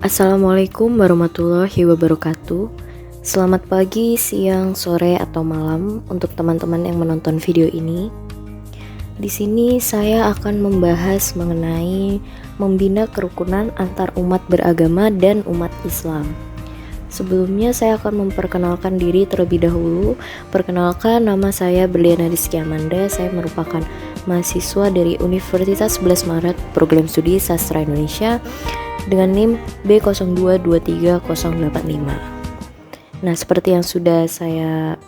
Assalamualaikum warahmatullahi wabarakatuh. Selamat pagi, siang, sore, atau malam untuk teman-teman yang menonton video ini. Di sini saya akan membahas mengenai membina kerukunan antar umat beragama dan umat Islam. Sebelumnya saya akan memperkenalkan diri terlebih dahulu. Perkenalkan, nama saya Berliana Rizky Amanda. Saya merupakan mahasiswa dari Universitas 11 Maret Program Studi Sastra Indonesia dengan NIM B02230085. Nah, seperti yang sudah saya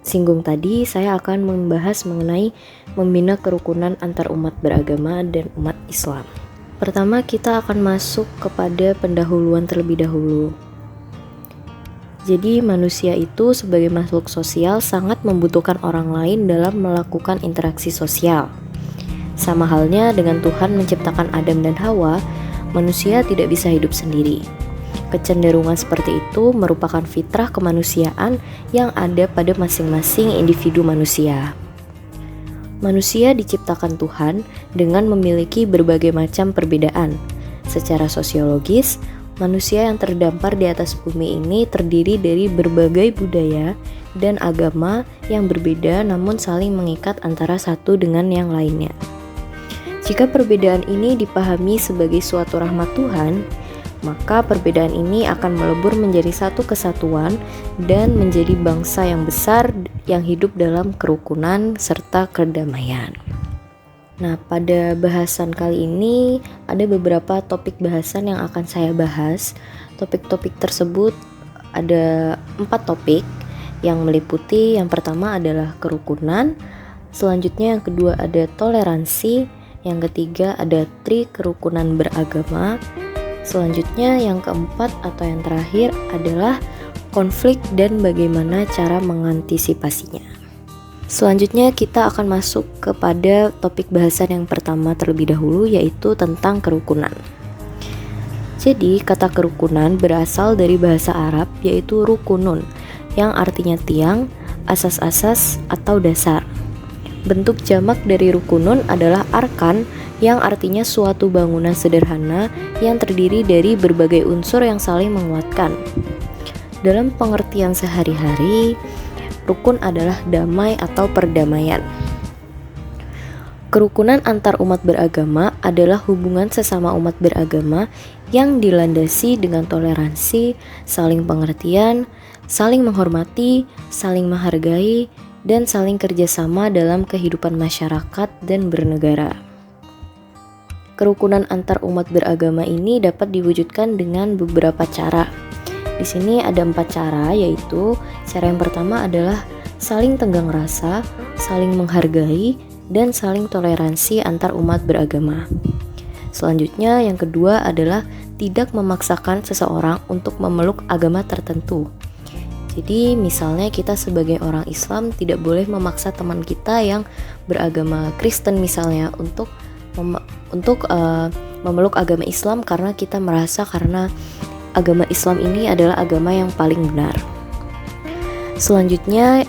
singgung tadi, saya akan membahas mengenai membina kerukunan antar umat beragama dan umat Islam. Pertama, kita akan masuk kepada pendahuluan terlebih dahulu. Jadi, manusia itu sebagai makhluk sosial sangat membutuhkan orang lain dalam melakukan interaksi sosial. Sama halnya dengan Tuhan menciptakan Adam dan Hawa, manusia tidak bisa hidup sendiri. Kecenderungan seperti itu merupakan fitrah kemanusiaan yang ada pada masing-masing individu manusia. Manusia diciptakan Tuhan dengan memiliki berbagai macam perbedaan. Secara sosiologis, manusia yang terdampar di atas bumi ini terdiri dari berbagai budaya dan agama yang berbeda namun saling mengikat antara satu dengan yang lainnya. Jika perbedaan ini dipahami sebagai suatu rahmat Tuhan, maka perbedaan ini akan melebur menjadi satu kesatuan dan menjadi bangsa yang besar yang hidup dalam kerukunan serta kedamaian. Nah, pada bahasan kali ini ada beberapa topik bahasan yang akan saya bahas. Topik-topik tersebut ada 4 topik yang meliputi, yang pertama adalah kerukunan, selanjutnya yang kedua ada toleransi, yang ketiga ada kerukunan beragama, selanjutnya yang keempat atau yang terakhir adalah konflik dan bagaimana cara mengantisipasinya. Selanjutnya kita akan masuk kepada topik bahasan yang pertama terlebih dahulu, yaitu tentang kerukunan. Jadi kata kerukunan berasal dari bahasa Arab yaitu rukunun, yang artinya tiang, asas-asas atau dasar. Bentuk jamak dari rukunun adalah arkan, yang artinya suatu bangunan sederhana yang terdiri dari berbagai unsur yang saling menguatkan. Dalam pengertian sehari-hari, rukun adalah damai atau perdamaian. Kerukunan antar umat beragama adalah hubungan sesama umat beragama yang dilandasi dengan toleransi, saling pengertian, saling menghormati, saling menghargai, dan saling kerjasama dalam kehidupan masyarakat dan bernegara. Kerukunan antar umat beragama ini dapat diwujudkan dengan beberapa cara. Di sini ada 4 cara, yaitu cara yang pertama adalah saling tenggang rasa, saling menghargai, dan saling toleransi antar umat beragama. Selanjutnya yang kedua adalah tidak memaksakan seseorang untuk memeluk agama tertentu. Jadi misalnya kita sebagai orang Islam tidak boleh memaksa teman kita yang beragama Kristen misalnya untuk memeluk agama Islam karena kita merasa karena agama Islam ini adalah agama yang paling benar. Selanjutnya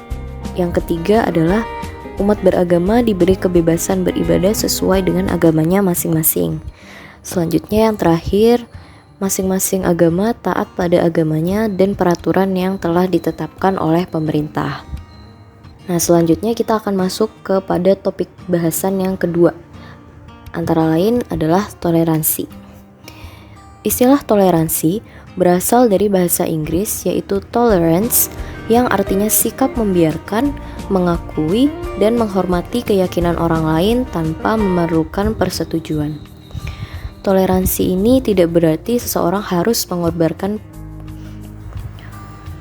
yang ketiga adalah umat beragama diberi kebebasan beribadah sesuai dengan agamanya masing-masing. Selanjutnya yang terakhir, masing-masing agama taat pada agamanya dan peraturan yang telah ditetapkan oleh pemerintah. Nah, selanjutnya kita akan masuk kepada topik bahasan yang kedua. Antara lain adalah toleransi. Istilah toleransi berasal dari bahasa Inggris yaitu tolerance, yang artinya sikap membiarkan, mengakui, dan menghormati keyakinan orang lain tanpa memerlukan persetujuan. Toleransi ini tidak berarti seseorang harus mengorbankan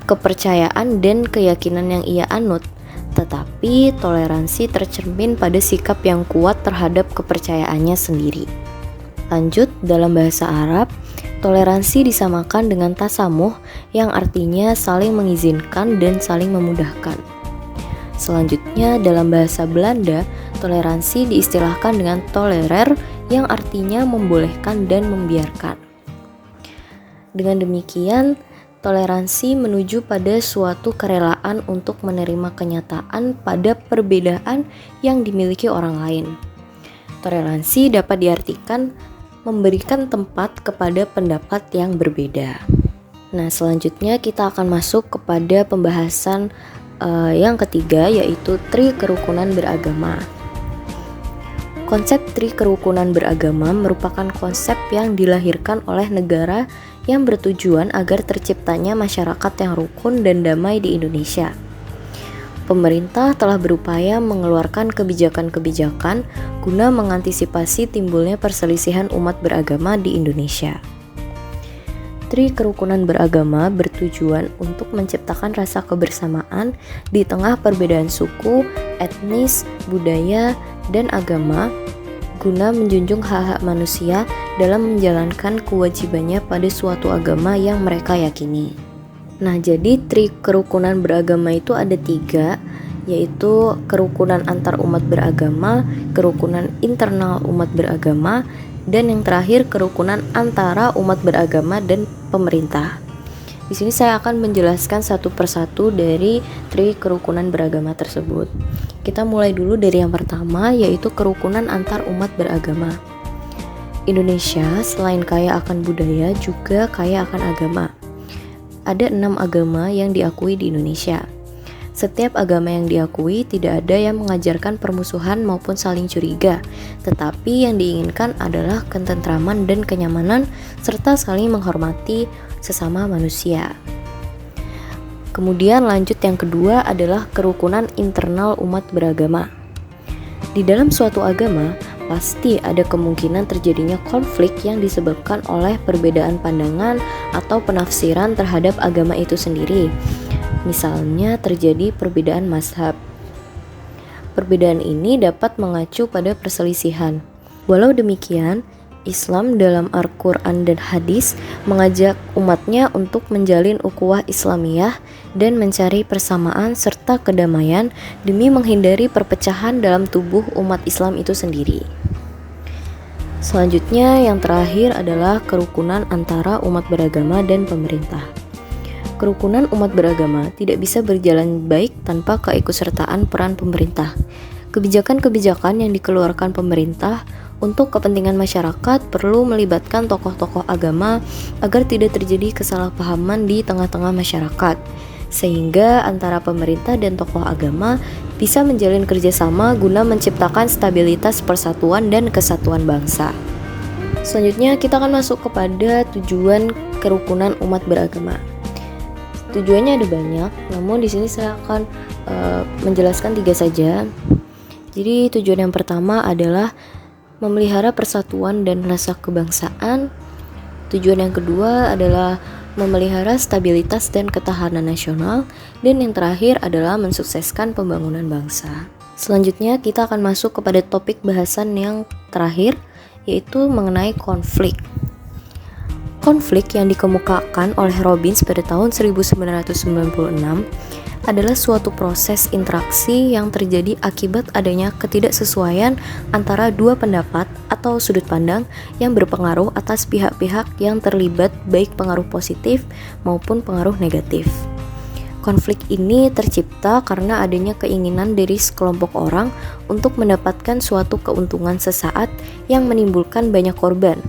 kepercayaan dan keyakinan yang ia anut, tetapi toleransi tercermin pada sikap yang kuat terhadap kepercayaannya sendiri. Lanjut, dalam bahasa Arab, toleransi disamakan dengan tasamuh, yang artinya saling mengizinkan dan saling memudahkan. Selanjutnya, dalam bahasa Belanda, toleransi diistilahkan dengan tolerer, yang artinya membolehkan dan membiarkan. Dengan demikian, toleransi menuju pada suatu kerelaan untuk menerima kenyataan pada perbedaan yang dimiliki orang lain. Toleransi dapat diartikan memberikan tempat kepada pendapat yang berbeda. Nah, selanjutnya kita akan masuk kepada pembahasan yang ketiga, yaitu tri kerukunan beragama. Konsep tri kerukunan beragama merupakan konsep yang dilahirkan oleh negara yang bertujuan agar terciptanya masyarakat yang rukun dan damai di Indonesia. Pemerintah telah berupaya mengeluarkan kebijakan-kebijakan guna mengantisipasi timbulnya perselisihan umat beragama di Indonesia. Tri kerukunan beragama bertujuan untuk menciptakan rasa kebersamaan di tengah perbedaan suku, etnis, budaya, dan agama guna menjunjung hak-hak manusia dalam menjalankan kewajibannya pada suatu agama yang mereka yakini. Nah, jadi tri kerukunan beragama itu ada 3, yaitu kerukunan antar umat beragama, kerukunan internal umat beragama, dan yang terakhir kerukunan antara umat beragama dan pemerintah. Di sini saya akan menjelaskan satu persatu dari tri kerukunan beragama tersebut. Kita mulai dulu dari yang pertama, yaitu kerukunan antar umat beragama. Indonesia selain kaya akan budaya juga kaya akan agama. Ada 6 agama yang diakui di Indonesia. Setiap agama yang diakui tidak ada yang mengajarkan permusuhan maupun saling curiga, tetapi yang diinginkan adalah ketentraman dan kenyamanan serta saling menghormati sesama manusia. Kemudian lanjut yang kedua adalah kerukunan internal umat beragama. Di dalam suatu agama, pasti ada kemungkinan terjadinya konflik yang disebabkan oleh perbedaan pandangan atau penafsiran terhadap agama itu sendiri. Misalnya terjadi perbedaan mazhab. Perbedaan ini dapat mengacu pada perselisihan. Walau demikian, Islam dalam Al-Quran dan hadis mengajak umatnya untuk menjalin ukhuwah Islamiyah dan mencari persamaan serta kedamaian demi menghindari perpecahan dalam tubuh umat Islam itu sendiri. Selanjutnya yang terakhir adalah kerukunan antara umat beragama dan pemerintah. Kerukunan umat beragama tidak bisa berjalan baik tanpa keikutsertaan peran pemerintah. Kebijakan-kebijakan yang dikeluarkan pemerintah untuk kepentingan masyarakat perlu melibatkan tokoh-tokoh agama agar tidak terjadi kesalahpahaman di tengah-tengah masyarakat, sehingga antara pemerintah dan tokoh agama bisa menjalin kerjasama guna menciptakan stabilitas persatuan dan kesatuan bangsa. Selanjutnya kita akan masuk kepada tujuan kerukunan umat beragama. Tujuannya ada banyak, namun di sini saya akan menjelaskan 3 saja. Jadi tujuan yang pertama adalah memelihara persatuan dan rasa kebangsaan. Tujuan yang kedua adalah memelihara stabilitas dan ketahanan nasional. Dan yang terakhir adalah mensukseskan pembangunan bangsa. Selanjutnya kita akan masuk kepada topik bahasan yang terakhir, yaitu mengenai konflik. Konflik yang dikemukakan oleh Robbins pada tahun 1996 adalah suatu proses interaksi yang terjadi akibat adanya ketidaksesuaian antara dua pendapat atau sudut pandang yang berpengaruh atas pihak-pihak yang terlibat, baik pengaruh positif maupun pengaruh negatif. Konflik ini tercipta karena adanya keinginan dari sekelompok orang untuk mendapatkan suatu keuntungan sesaat yang menimbulkan banyak korban.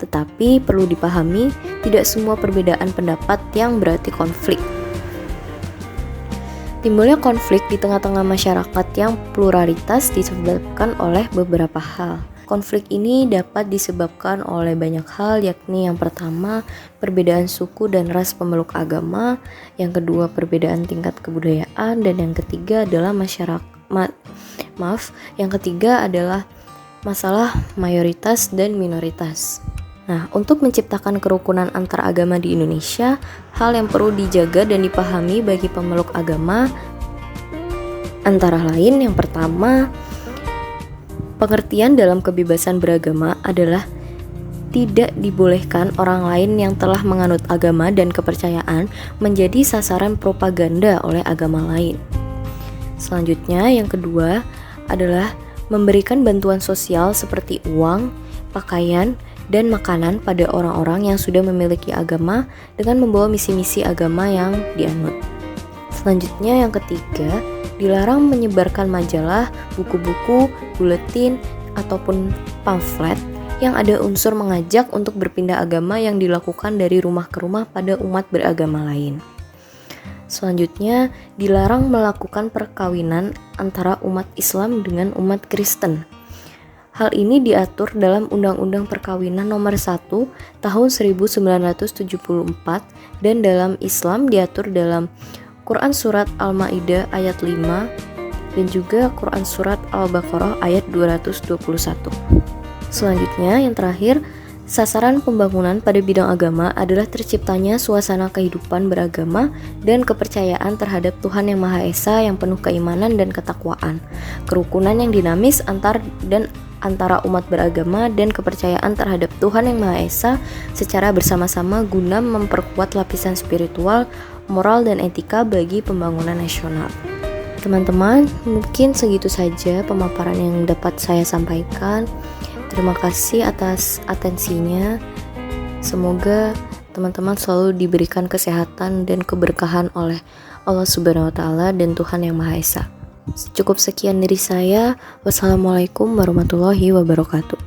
Tetapi perlu dipahami, tidak semua perbedaan pendapat yang berarti konflik. Timbulnya konflik di tengah-tengah masyarakat yang pluralitas disebabkan oleh beberapa hal. Konflik ini dapat disebabkan oleh banyak hal, yakni yang pertama, perbedaan suku dan ras pemeluk agama, yang kedua, perbedaan tingkat kebudayaan, dan yang ketiga adalah yang ketiga adalah masalah mayoritas dan minoritas. Nah, untuk menciptakan kerukunan antar agama di Indonesia, hal yang perlu dijaga dan dipahami bagi pemeluk agama antara lain, yang pertama, pengertian dalam kebebasan beragama adalah tidak dibolehkan orang lain yang telah menganut agama dan kepercayaan menjadi sasaran propaganda oleh agama lain. Selanjutnya, yang kedua adalah memberikan bantuan sosial seperti uang, pakaian, dan makanan pada orang-orang yang sudah memiliki agama dengan membawa misi-misi agama yang dianut. Selanjutnya yang ketiga, dilarang menyebarkan majalah, buku-buku, buletin, ataupun pamflet yang ada unsur mengajak untuk berpindah agama yang dilakukan dari rumah ke rumah pada umat beragama lain. Selanjutnya, dilarang melakukan perkawinan antara umat Islam dengan umat Kristen. Hal ini diatur dalam Undang-Undang Perkawinan Nomor 1 Tahun 1974 dan dalam Islam diatur dalam Quran Surat Al-Ma'idah ayat 5 dan juga Quran Surat Al-Baqarah ayat 221. Selanjutnya, yang terakhir, sasaran pembangunan pada bidang agama adalah terciptanya suasana kehidupan beragama dan kepercayaan terhadap Tuhan Yang Maha Esa yang penuh keimanan dan ketakwaan, kerukunan yang dinamis antara umat beragama dan kepercayaan terhadap Tuhan Yang Maha Esa secara bersama-sama guna memperkuat lapisan spiritual, moral, dan etika bagi pembangunan nasional. Teman-teman, mungkin segitu saja pemaparan yang dapat saya sampaikan. Terima kasih atas atensinya. Semoga teman-teman selalu diberikan kesehatan dan keberkahan oleh Allah Subhanahu wa Ta'ala dan Tuhan Yang Maha Esa. Cukup sekian dari saya. Wassalamualaikum warahmatullahi wabarakatuh.